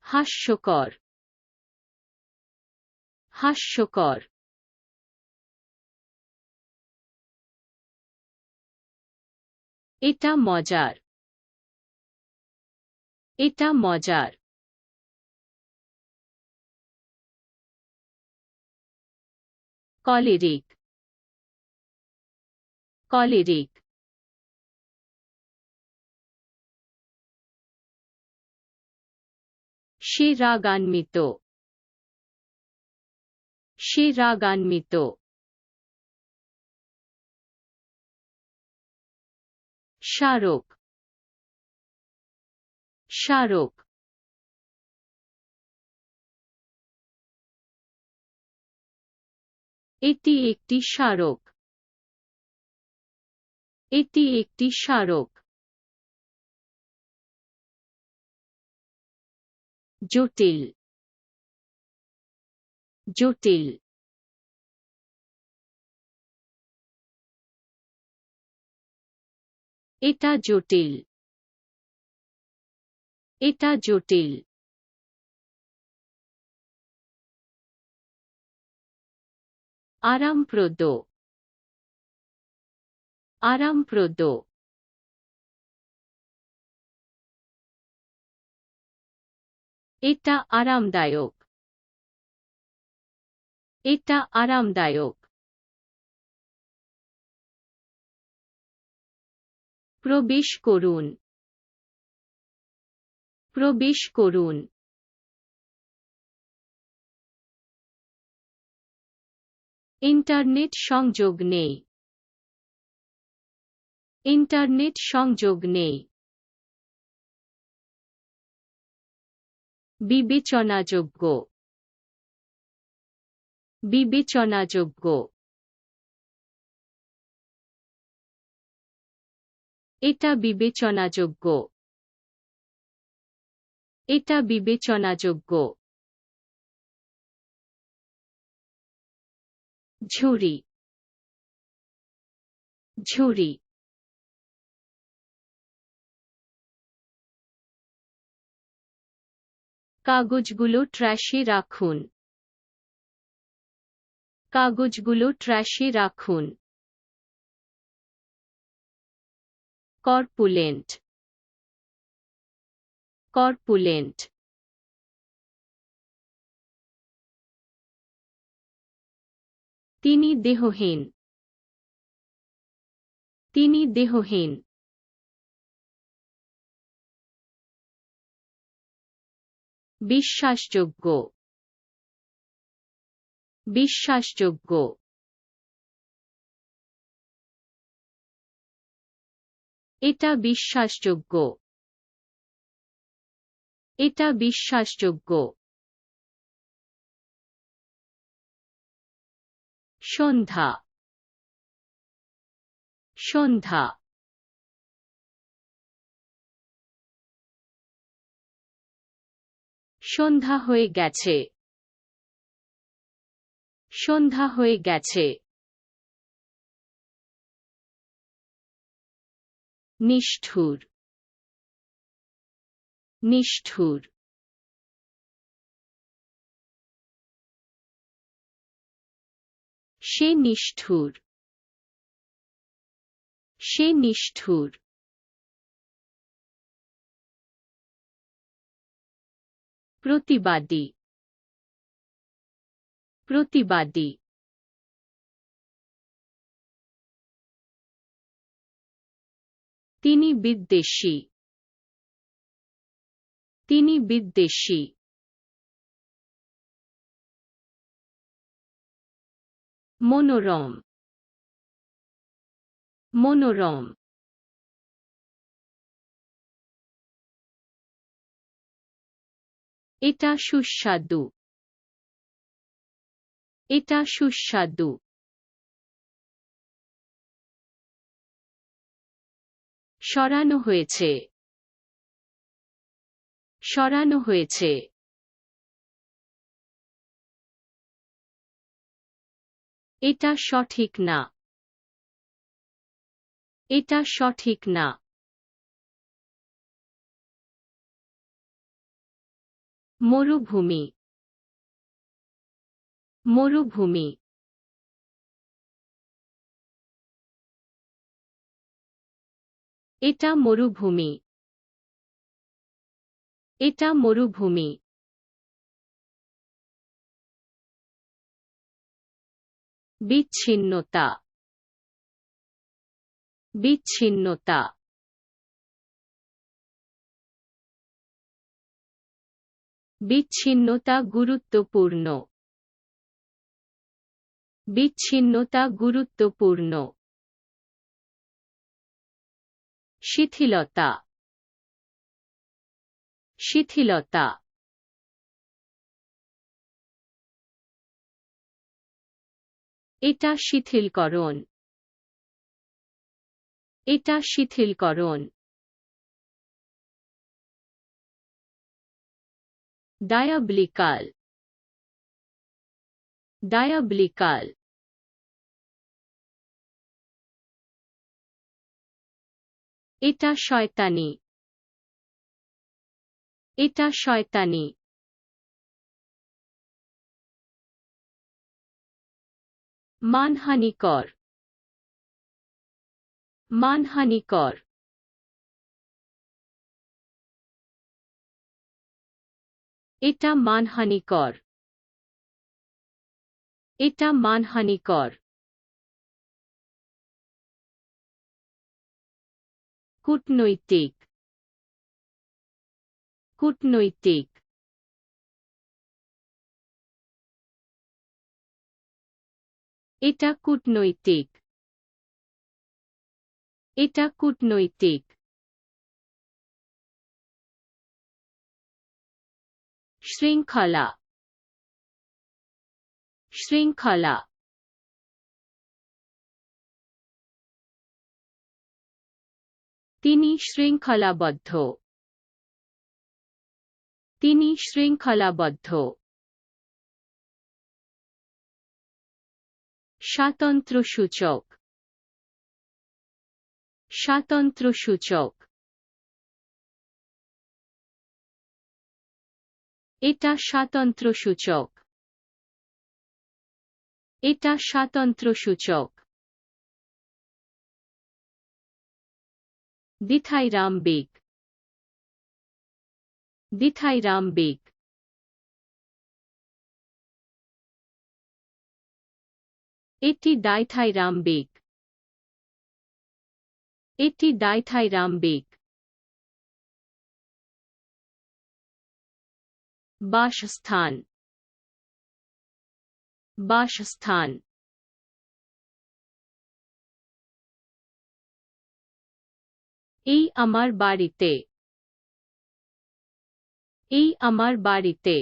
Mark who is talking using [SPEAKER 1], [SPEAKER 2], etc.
[SPEAKER 1] হাস্যকর হাস্যকর এটা মজার এটা মজার কলেরিক কলেরিক সে রাগান্বিত সে রাগান্বিত স্মারক স্মারক এটি একটি স্মারক এটি একটি স্মারক জটিল জটিল এটা জটিল এটা জটিল আরামপ্রদ আরামপ্রদ এটা আরামদায়ক এটা আরামদায়ক প্রবেশ করুন প্রবেশ করুন ইন্টারনেট সংযোগ নেই ইন্টারনেট সংযোগ নেই বিবেচনাযোগ্য বিবেচনাযোগ্য এটা বিবেচনাযোগ্য এটা বিবেচনাযোগ্য ঝুড়ি ঝুড়ি কাগজগুলো ট্র্যাশে রাখুন কাগজগুলো ট্র্যাশে রাখুন কর্পুলেন্ট কর্পুলেন্ট তিনি দেহহীন তিনি দেহহীন বিশ্বাসযোগ্য বিশ্বাসযোগ্য এটা বিশ্বাসযোগ্য এটা বিশ্বাসযোগ্য সন্ধ্যা সন্ধ্যা সন্ধ্যা হয়ে গেছে সন্ধ্যা হয়ে গেছে নিষ্ঠুর নিষ্ঠুর সে নিষ্ঠুর সে নিষ্ঠুর প্রতিবাদী প্রতিবাদী তিনি বিদ্বেষী তিনি বিদ্বেষী মনোরম মনোরম এটা সুস্বাদু এটা সুস্বাদু সরানো হয়েছে সরানো হয়েছে এটা সঠিক না এটা সঠিক না মরুভূমি মরুভূমি এটা মরুভূমি এটা মরুভূমি বিচ্ছিন্নতা বিচ্ছিন্নতা বিচ্ছিন্নতা গুরুত্বপূর্ণ বিচ্ছিন্নতা গুরুত্বপূর্ণ শিথিলতা শিথিলতা এটা শিথিলকরণ এটা শিথিলকরণ ডায়াবলিকাল ডায়াবলিকাল এটা শয়তানি এটা শয়তানি মানহানিকর মানহানিকর এটা মানহানিকর এটা মানহানিকর কূটনৈতিক কূটনৈতিক এটা কূটনৈতিক এটা কূটনৈতিক শৃঙ্খলা শৃঙ্খলা তিনি শৃঙ্খলাবদ্ধ তিনি শৃঙ্খলাবদ্ধ স্বাতন্ত্র্যসূচক স্বাতন্ত্র্যসূচক এটা স্বাতন্ত্র্যসূচক এটা স্বাতন্ত্র্যসূচক দ্বিথাইরাম্বিক দ্বিথাইরাম্বিক এটি ডাইথাইরাম্বিক এটি ডাইথাইরাম্বিক বাসস্থান বাসস্থান এই আমার বাড়িতে এই আমার বাড়িতে